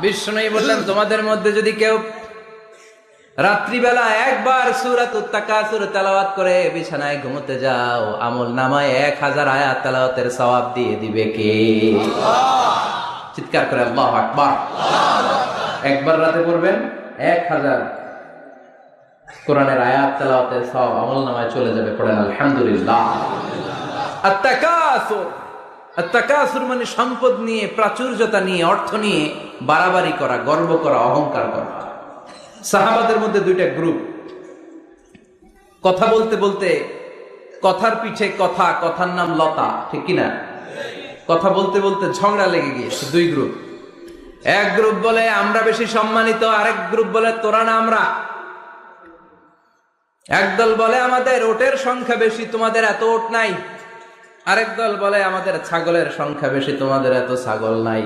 বিষ্ণু বললেন, তোমাদের মধ্যে যদি কেউ রাত্রিবেলা একবার সূরাতুত তাকাসুর তেলাওয়াত করে বিছানায় ঘুমোতে যাও, আমল নামায় 1000 আয়াত তেলাওয়াতের সওয়াব দিয়ে দিবে কে? চিৎকার করে আল্লাহু আকবার। একবার রাতে পড়বেন, 1000 কোরআনের আয়াত তেলাওয়াতের সওয়াব আমল নামায় চলে যাবে। পড়েন আলহামদুলিল্লাহ। আত-তাকাসুর মানে সম্পদ নিয়ে, প্রাচুর্যতা নিয়ে, অর্থ নিয়ে বাড়াবাড়ি করা, গর্ব করা, অহংকার করা। সাহাবাদের মধ্যে দুইটা গ্রুপ, কথা বলতে বলতে কথার পিঠে কথা, কথার নাম লতা, ঠিক কিনা? কথা বলতে বলতে ঝগড়া লেগে গিয়েছে। দুই গ্রুপ। এক গ্রুপ বলে আমরা বেশি সম্মানিত, আরেক গ্রুপ বলে তোরা না আমরা। একদল বলে আমাদের ওটের সংখ্যা বেশি, তোমাদের এত ওট নাই। আরেক দল বলে আমাদের ছাগলের সংখ্যা বেশি, তোমাদের এত ছাগল নাই।